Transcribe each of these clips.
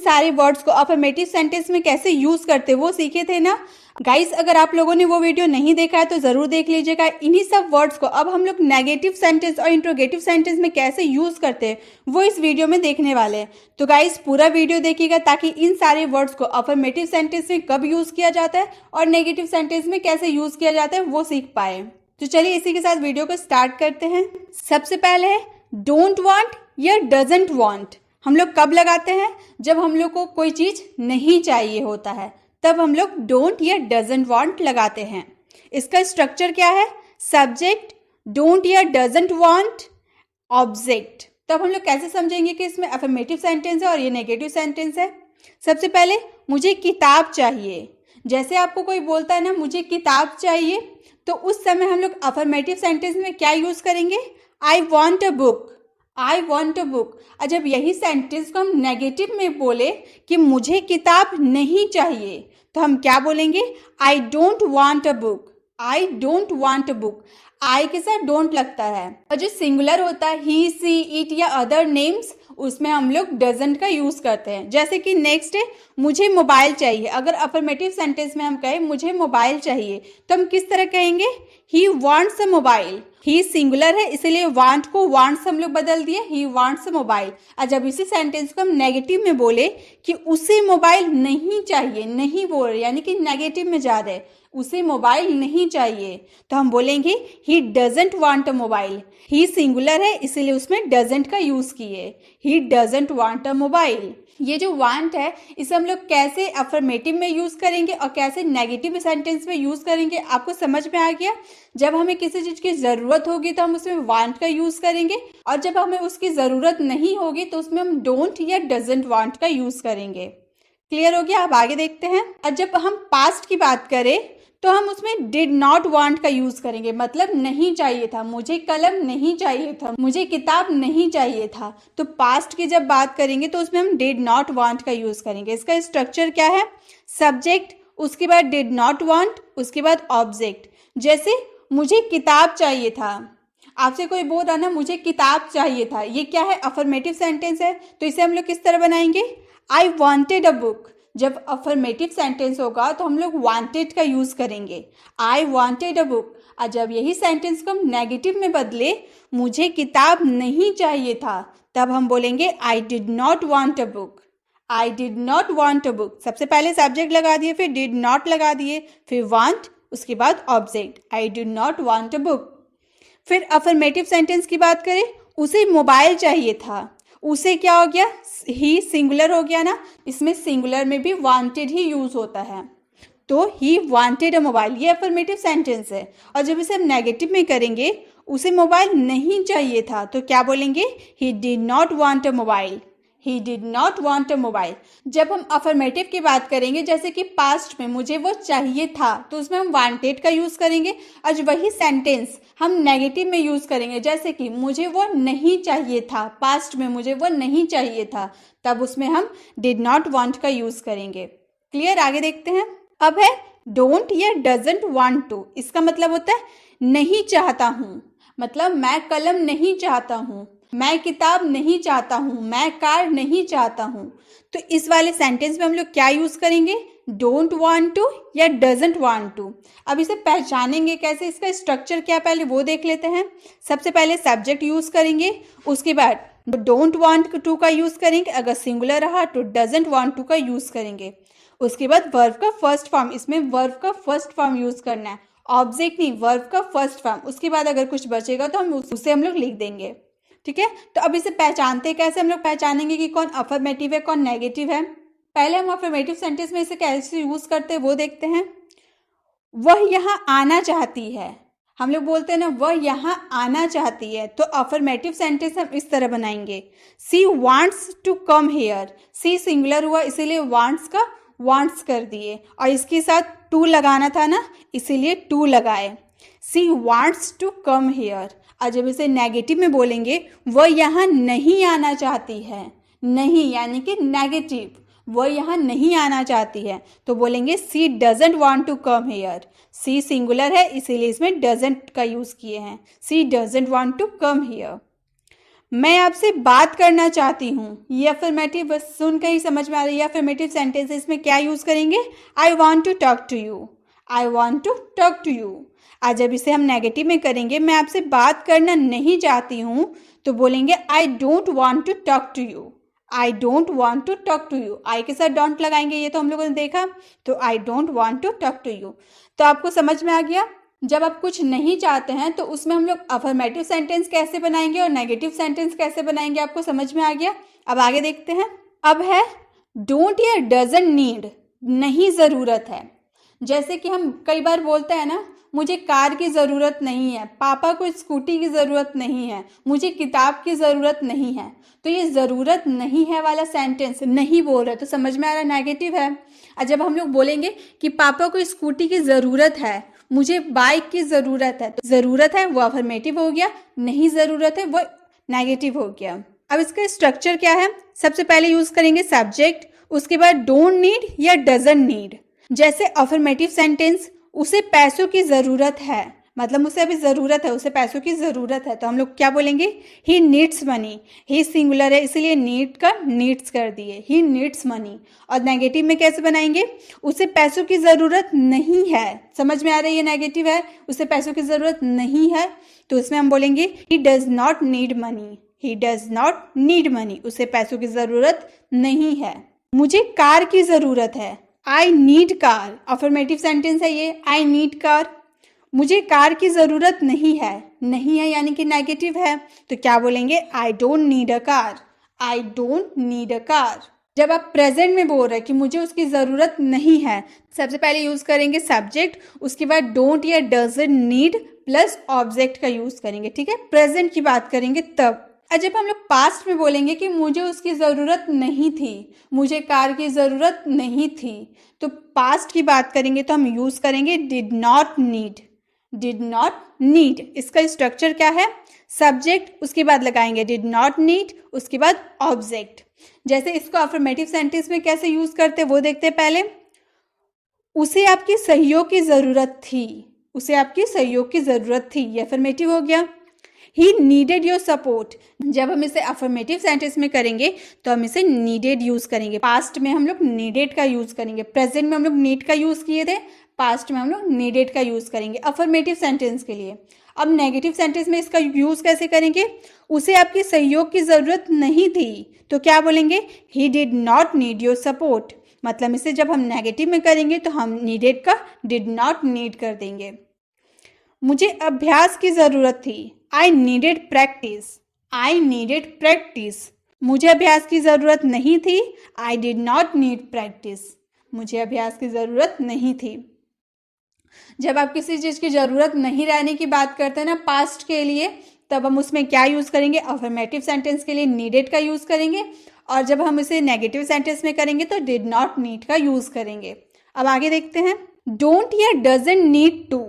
सारे वर्ड्स को affirmative sentence में कैसे यूज़ करते वो सीखे थे ना गाइस। अगर आप लोगों ने वो वीडियो नहीं देखा है तो ज़रूर देख लीजिएगा। इन्हीं सब वर्ड्स को अब हम लोग नेगेटिव सेंटेंस और इंट्रोगेटिव सेंटेंस में कैसे यूज़ करते हैं वो इस वीडियो में देखने वाले हैं। तो गाइस पूरा वीडियो देखिएगा ताकि इन सारे वर्ड्स को अफर्मेटिव सेंटेंस में कब यूज़ किया जाता है और नेगेटिव सेंटेंस में कैसे यूज़ किया जाता है वो सीख पाए। तो चलिए इसी के साथ वीडियो को स्टार्ट करते हैं। सबसे पहले है डोंट वांट या डजंट वांट। हम लोग कब लगाते हैं? जब हम लोग को कोई चीज़ नहीं चाहिए होता है तब हम लोग डोंट या डजंट वांट लगाते हैं। इसका स्ट्रक्चर क्या है? सब्जेक्ट, डोंट या डजंट वांट, ऑब्जेक्ट। तब हम लोग कैसे समझेंगे कि इसमें अफर्मेटिव सेंटेंस है और ये नेगेटिव सेंटेंस है? सबसे पहले मुझे किताब चाहिए। जैसे आपको कोई बोलता है ना मुझे किताब चाहिए, तो उस समय हम लोग अफर्मेटिव सेंटेंस में क्या यूज़ करेंगे? I want a book, I want a book. और जब यही सेंटेंस को हम नेगेटिव में बोले कि मुझे किताब नहीं चाहिए, तो हम क्या बोलेंगे? I don't want a book, I don't want a book. I के साथ डोंट लगता है। और जो सिंगुलर होता है ही, सी, इट या अदर नेम्स, उसमें हम लोग डजंट का यूज़ करते हैं। जैसे कि नेक्स्ट है मुझे मोबाइल चाहिए। अगर अफर्मेटिव सेंटेंस में हम कहें मुझे मोबाइल चाहिए तो हम किस तरह कहेंगे? He wants a mobile. He singular है इसलिए वांट को वांट्स हम लोग बदल दिए, ही वांट्स अ मोबाइल। और जब इसी सेंटेंस को हम नेगेटिव में बोले कि उसे मोबाइल नहीं चाहिए, नहीं बोल रहे यानी कि नेगेटिव में जा रहे, उसे मोबाइल नहीं चाहिए, तो हम बोलेंगे he doesn't want a mobile. He singular है इसलिए उसमें डजंट का यूज़ किए, he doesn't want a mobile. ये जो वांट है इसे हम लोग कैसे अफर्मेटिव में यूज़ करेंगे और कैसे नेगेटिव सेंटेंस में यूज़ करेंगे आपको समझ में आ गया। जब हमें किसी चीज़ की ज़रूरत होगी तो हम उसमें वांट का यूज़ करेंगे, और जब हमें उसकी ज़रूरत नहीं होगी तो उसमें हम डोंट या डजंट वांट का यूज़ करेंगे। क्लियर हो गया? अब आगे देखते हैं। और जब हम पास्ट की बात करें तो हम उसमें डिड नॉट वांट का यूज़ करेंगे, मतलब नहीं चाहिए था, मुझे कलम नहीं चाहिए था, मुझे किताब नहीं चाहिए था। तो पास्ट की जब बात करेंगे तो उसमें हम डिड नॉट वांट का यूज़ करेंगे। इसका स्ट्रक्चर क्या है? सब्जेक्ट, उसके बाद डिड नॉट वांट, उसके बाद ऑब्जेक्ट। जैसे मुझे किताब चाहिए था, आपसे कोई बोल रहा ना मुझे किताब चाहिए था, ये क्या है? अफर्मेटिव सेंटेंस है। तो इसे हम लोग किस तरह बनाएंगे? I wanted a book. जब अफर्मेटिव सेंटेंस होगा तो हम लोग वांटेड का यूज़ करेंगे, आई वांटेड अ बुक। और जब यही सेंटेंस को हम नेगेटिव में बदले मुझे किताब नहीं चाहिए था, तब हम बोलेंगे I did not want a book, I did not want a book. सबसे पहले सब्जेक्ट लगा दिए, फिर डिड नॉट लगा दिए, फिर वांट, उसके बाद object, I did not want a book. फिर अफर्मेटिव सेंटेंस की बात करें, उसे मोबाइल चाहिए था, उसे क्या हो गया? ही सिंगुलर हो गया ना, इसमें सिंगुलर में भी वांटेड ही यूज होता है, तो ही वांटेड अ मोबाइल, ये अफर्मेटिव सेंटेंस है। और जब इसे हम नेगेटिव में करेंगे उसे मोबाइल नहीं चाहिए था, तो क्या बोलेंगे? He did not want a mobile, he did not want a mobile. जब हम अफर्मेटिव की बात करेंगे जैसे कि पास्ट में मुझे वो चाहिए था, तो उसमें हम वांटेड का यूज़ करेंगे। आज वही सेंटेंस हम नेगेटिव में यूज़ करेंगे, जैसे कि मुझे वो नहीं चाहिए था, पास्ट में मुझे वो नहीं चाहिए था, तब उसमें हम डिड नॉट वांट का यूज़ करेंगे। क्लियर? आगे देखते हैं। अब है डोंट या डजंट वांट टू। इसका मतलब होता है नहीं चाहता हूँ, मतलब मैं कलम नहीं चाहता हूँ, मैं किताब नहीं चाहता हूँ, मैं कार नहीं चाहता हूँ। तो इस वाले सेंटेंस में हम लोग क्या यूज़ करेंगे? डोंट वांट टू या डजंट वांट टू। अब इसे पहचानेंगे कैसे? इसका स्ट्रक्चर क्या पहले वो देख लेते हैं। सबसे पहले सब्जेक्ट यूज़ करेंगे, उसके बाद डोंट वांट टू का यूज़ करेंगे, अगर सिंगुलर रहा तो डजंट वांट टू का यूज़ करेंगे। उसके बाद वर्ब का फर्स्ट फॉर्म, इसमें वर्ब का फर्स्ट फॉर्म यूज़ करना है, ऑब्जेक्ट नहीं, वर्ब का फर्स्ट फॉर्म। उसके बाद अगर कुछ बचेगा तो हम उसे हम लोग लिख देंगे। ठीक है, तो अब इसे पहचानते कैसे? हम लोग पहचानेंगे कि कौन अफर्मेटिव है कौन नेगेटिव है। पहले हम अफर्मेटिव सेंटेंस में इसे कैसे यूज़ करते हैं वो देखते हैं। वह यहाँ आना चाहती है, हम लोग बोलते हैं ना वह यहाँ आना चाहती है, तो अफर्मेटिव सेंटेंस हम इस तरह बनाएंगे, she wants to come here. She singular हुआ इसीलिए वांट्स का वांट्स कर दिए, और इसके साथ टू लगाना था ना इसीलिए टू लगाए, she wants to come here. और जब इसे नेगेटिव में बोलेंगे वह यहाँ नहीं आना चाहती है, नहीं यानी कि नेगेटिव, वह यहाँ नहीं आना चाहती है, तो बोलेंगे she doesn't want to come here. She singular है इसीलिए इसमें डजंट का यूज़ किए हैं, she doesn't want to come here. मैं आपसे बात करना चाहती हूँ। ये अफर्मेटिव बस सुन के ही समझ में आ रही है। अफर्मेटिव सेंटेंस इसमें क्या यूज़ करेंगे? I want to talk to you. I want to talk to you. आज जब इसे हम नेगेटिव में करेंगे, मैं आपसे बात करना नहीं चाहती हूँ, तो बोलेंगे I don't want to talk to you. I don't want to talk to you. I के साथ डोंट लगाएंगे, ये तो हम लोगों ने देखा। तो I don't want to talk to you. तो आपको समझ में आ गया, जब आप कुछ नहीं चाहते हैं तो उसमें हम लोग अफर्मेटिव सेंटेंस कैसे बनाएंगे और नेगेटिव सेंटेंस कैसे बनाएंगे, आपको समझ में आ गया। अब आगे देखते हैं। अब है डोंट या डजंट नीड, नहीं ज़रूरत है। जैसे कि हम कई बार बोलते हैं ना, मुझे कार की ज़रूरत नहीं है, पापा को स्कूटी की ज़रूरत नहीं है, मुझे किताब की ज़रूरत नहीं है। तो ये ज़रूरत नहीं है वाला सेंटेंस नहीं बोल रहे तो समझ में आ रहा है नेगेटिव है। और जब हम लोग बोलेंगे कि पापा को स्कूटी की ज़रूरत है, मुझे बाइक की ज़रूरत है, तो ज़रूरत है वो अफर्मेटिव हो गया, नहीं ज़रूरत है वो नेगेटिव हो गया। अब इसका स्ट्रक्चर क्या है? सबसे पहले यूज़ करेंगे सब्जेक्ट, उसके बाद डोंट नीड या डजंट नीड। जैसे अफर्मेटिव सेंटेंस, उसे पैसों की ज़रूरत है, मतलब उसे अभी ज़रूरत है, उसे पैसों की ज़रूरत है, तो हम लोग क्या बोलेंगे? He needs money. He singular है इसलिए नीड का नीड्स कर दिए, ही नीड्स मनी। और नेगेटिव में कैसे बनाएंगे? उसे पैसों की ज़रूरत नहीं है। समझ में आ रही है नेगेटिव है, उसे पैसों की ज़रूरत नहीं है, तो उसमें हम बोलेंगे he does not need money. He does not need money, उसे पैसों की ज़रूरत नहीं है। मुझे कार की ज़रूरत है, I need car. Affirmative sentence है ये, आई नीड कार। मुझे कार की ज़रूरत नहीं है, नहीं है यानी कि नेगेटिव है, तो क्या बोलेंगे? I don't need a car. I don't need a car. जब आप प्रेजेंट में बोल रहे हैं कि मुझे उसकी ज़रूरत नहीं है, सबसे पहले यूज़ करेंगे सब्जेक्ट, उसके बाद डोंट या डजंट नीड प्लस ऑब्जेक्ट का यूज़ करेंगे। ठीक है, प्रेजेंट की बात करेंगे तब। और जब हम लोग पास्ट में बोलेंगे कि मुझे उसकी ज़रूरत नहीं थी, मुझे कार की ज़रूरत नहीं थी, तो पास्ट की बात करेंगे तो हम यूज़ करेंगे did not need. Did not need, इसका स्ट्रक्चर क्या है? सब्जेक्ट, उसके बाद लगाएंगे डिड नॉट नीड, उसके बाद ऑब्जेक्ट। जैसे इसको अफर्मेटिव सेंटेंस में कैसे यूज़ करते हैं वो देखते हैं पहले। उसे आपकी सहयोग की ज़रूरत थी, उसे आपकी सहयोग की ज़रूरत थी, ये अफर्मेटिव हो गया। ही नीडेड योर सपोर्ट, जब हम इसे अफर्मेटिव सेंटेंस में करेंगे तो हम इसे नीडेड यूज़ करेंगे। पास्ट में हम लोग नीडेड का यूज़ करेंगे, प्रेजेंट में हम लोग नीड का यूज़ किए थे, पास्ट में हम लोग नीडेड का यूज़ करेंगे अफर्मेटिव सेंटेंस के लिए। अब नेगेटिव सेंटेंस में इसका यूज़ कैसे करेंगे? उसे आपके सहयोग की ज़रूरत नहीं थी, तो क्या बोलेंगे? He did not need your support. मतलब इसे जब हम नेगेटिव में करेंगे तो हम नीडेड का डिड नॉट नीड कर देंगे। मुझे अभ्यास की ज़रूरत थी, I needed practice. I needed practice, मुझे अभ्यास की ज़रूरत नहीं थी, आई डिड नॉट नीड प्रैक्टिस। मुझे अभ्यास की ज़रूरत नहीं थी। जब आप किसी चीज़ की ज़रूरत नहीं रहने की बात करते हैं ना पास्ट के लिए, तब हम उसमें क्या यूज़ करेंगे? अफर्मेटिव सेंटेंस के लिए नीडेड का यूज़ करेंगे, और जब हम इसे नेगेटिव सेंटेंस में करेंगे तो डिड नॉट नीड का यूज़ करेंगे। अब आगे देखते हैं। डोंट या डजंट नीड टू,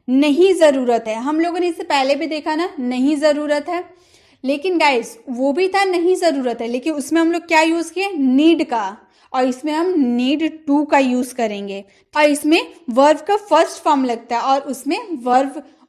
नहीं ज़रूरत है। हम लोगों ने इससे पहले भी देखा ना, नहीं ज़रूरत है, लेकिन गाइस वो भी था नहीं ज़रूरत है, लेकिन उसमें हम लोग क्या यूज़ किए? नीड का, और इसमें हम नीड टू का यूज़ करेंगे। और इसमें वर्ब का फर्स्ट फॉर्म लगता है और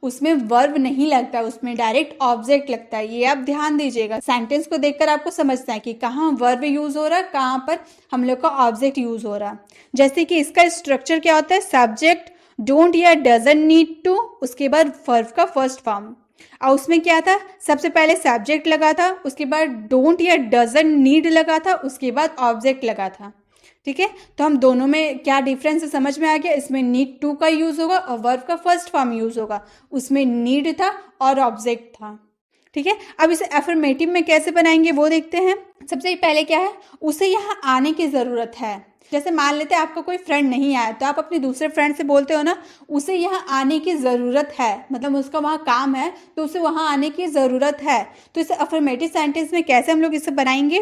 उसमें वर्ब नहीं लगता, उसमें डायरेक्ट ऑब्जेक्ट लगता है। ये आप ध्यान दीजिएगा, सेंटेंस को देखकर आपको समझना है कि कहाँ वर्ब यूज़ हो रहा है, कहाँ पर हम लोग का ऑब्जेक्ट यूज़ हो रहा है। जैसे कि इसका स्ट्रक्चर क्या होता है? सब्जेक्ट, डोंट या डजंट नीड टू, उसके बाद वर्ब का फर्स्ट फॉर्म। और उसमें क्या था? सबसे पहले सब्जेक्ट लगा था, उसके बाद डोंट या डजंट नीड लगा था, उसके बाद ऑब्जेक्ट लगा था। ठीक है, तो हम दोनों में क्या डिफरेंस है समझ में आ गया। इसमें नीड टू का यूज़ होगा और वर्ब का फर्स्ट फॉर्म यूज़ होगा, उसमें नीड था और ऑब्जेक्ट था। ठीक है, अब इसे अफर्मेटिव में कैसे बनाएंगे वो देखते हैं। सबसे पहले क्या है? उसे यहाँ आने की ज़रूरत है। जैसे मान लेते हैं आपका कोई फ्रेंड नहीं आया, तो आप अपने दूसरे फ्रेंड से बोलते हो ना, उसे यहाँ आने की ज़रूरत है, मतलब उसका वहाँ काम है तो उसे वहाँ आने की ज़रूरत है। तो इसे अफर्मेटिव सेंटेंस में कैसे हम लोग इसे बनाएंगे?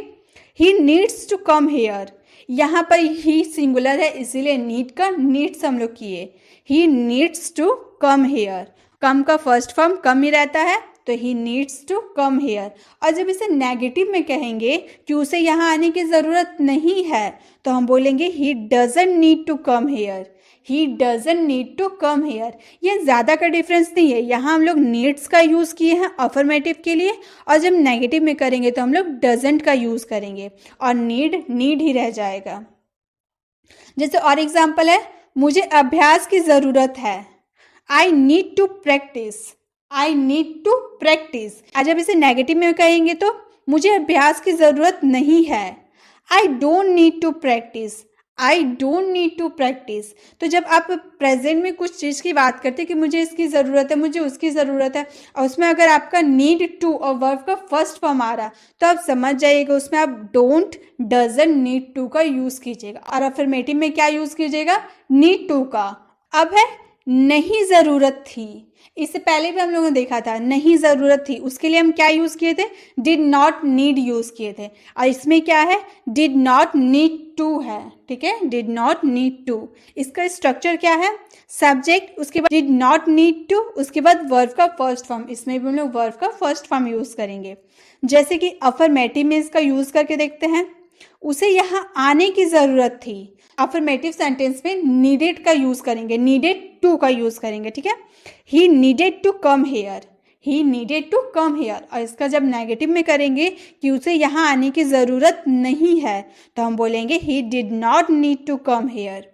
He needs to come here, यहाँ पर ही सिंगुलर है इसीलिए नीड का नीड्स हम लोग किए। He needs to come here, come का फर्स्ट फॉर्म कम ही रहता है, तो he needs to come here. और जब इसे नेगेटिव में कहेंगे कि उसे यहाँ आने की ज़रूरत नहीं है, तो हम बोलेंगे he doesn't need to come here. He doesn't need to come here. ये ज़्यादा का डिफरेंस नहीं है। यहाँ हम लोग नीड्स का यूज़ किए हैं अफर्मेटिव के लिए, और जब नेगेटिव में करेंगे तो हम लोग डजंट का यूज़ करेंगे और नीड ही रह जाएगा। जैसे और एग्जाम्पल है, मुझे अभ्यास की ज़रूरत है। I need to practise. I need to practise. आज जब इसे नेगेटिव में कहेंगे तो मुझे अभ्यास की ज़रूरत नहीं है। I don't need to practise. I don't need to practise. तो जब आप प्रेजेंट में कुछ चीज़ की बात करते हैं कि मुझे इसकी ज़रूरत है, मुझे उसकी ज़रूरत है, और उसमें अगर आपका नीड टू और वर्ब का फर्स्ट फॉर्म आ रहा, तो आप समझ जाइएगा उसमें आप डोंट, डजंट, नीड टू का यूज़ कीजिएगा। और अफर्मेटिव में क्या यूज़ कीजिएगा? नीड टू का। अब है नहीं ज़रूरत थी। इससे पहले भी हम लोगों ने देखा था नहीं ज़रूरत थी, उसके लिए हम क्या यूज़ किए थे? डिड नॉट नीड यूज़ किए थे। और इसमें क्या है? डिड नॉट नीड टू है। ठीक है, डिड नॉट नीड टू। इसका स्ट्रक्चर क्या है? सब्जेक्ट, उसके बाद डिड नॉट नीड टू, उसके बाद वर्ब का फर्स्ट फॉर्म। इसमें भी हम लोग वर्ब का फर्स्ट फॉर्म यूज़ करेंगे। जैसे कि अफर्मेटिव में इसका यूज़ करके देखते हैं। उसे यहाँ आने की ज़रूरत थी। अफर्मेटिव सेंटेंस में नीडेड का यूज़ करेंगे, नीडेड टू का यूज़ करेंगे। ठीक है, he needed to come here. He needed to come here. और इसका जब नेगेटिव में करेंगे कि उसे यहाँ आने की ज़रूरत नहीं है, तो हम बोलेंगे he did not need to come here.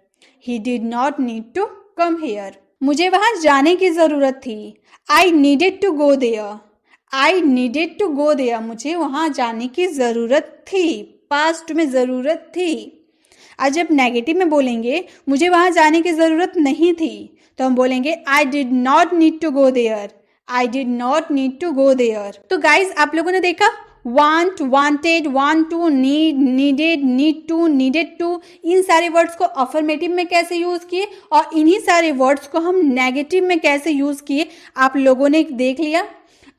He did not need to come here. मुझे वहाँ जाने की ज़रूरत थी। I needed to go there. I needed to go there. मुझे वहाँ जाने की ज़रूरत थी, पास्ट में ज़रूरत थी। आज जब नेगेटिव में बोलेंगे मुझे वहाँ जाने की ज़रूरत नहीं थी, तो हम बोलेंगे I did not need to go there. I did not need to go there. तो गाइज आप लोगों ने देखा want, wanted, want to, need, needed, need to, needed to, इन सारे वर्ड्स को अफर्मेटिव में कैसे यूज़ किए और इन्हीं सारे वर्ड्स को हम नेगेटिव में कैसे यूज़ किए आप लोगों ने देख लिया।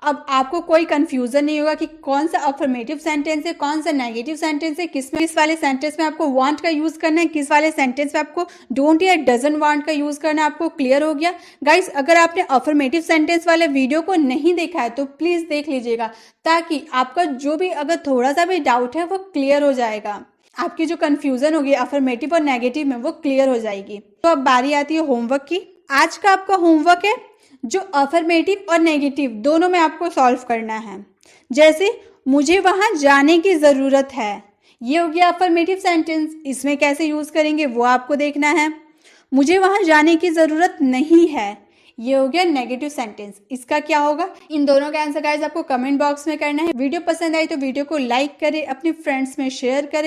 अब आपको कोई कंफ्यूजन नहीं होगा कि कौन सा अफर्मेटिव सेंटेंस है, कौन सा नेगेटिव सेंटेंस है, किस वाले सेंटेंस में आपको वांट का यूज़ करना है, किस वाले सेंटेंस में आपको डोंट या डजंट वांट का यूज़ करना है। आपको क्लियर हो गया? गाइस, अगर आपने अफर्मेटिव सेंटेंस वाले वीडियो को नहीं देखा है तो प्लीज़ देख लीजिएगा, ताकि आपका जो भी अगर थोड़ा सा भी डाउट है वो क्लियर हो जाएगा। आपकी जो कन्फ्यूज़न होगी अफर्मेटिव और नेगेटिव में वो क्लियर हो जाएगी। तो अब बारी आती है होमवर्क की। आज का आपका होमवर्क है जो अफर्मेटिव और नेगेटिव दोनों में आपको सॉल्व करना है। जैसे मुझे वहाँ जाने की ज़रूरत है, ये हो गया अफर्मेटिव सेंटेंस। इसमें कैसे यूज़ करेंगे वो आपको देखना है। मुझे वहाँ जाने की ज़रूरत नहीं है, ये हो गया नेगेटिव सेंटेंस। इसका क्या होगा? इन दोनों का आंसर गाइस आपको कमेंट बॉक्स में करना है। वीडियो पसंद आई तो वीडियो को लाइक करें, अपने फ्रेंड्स में शेयर करें।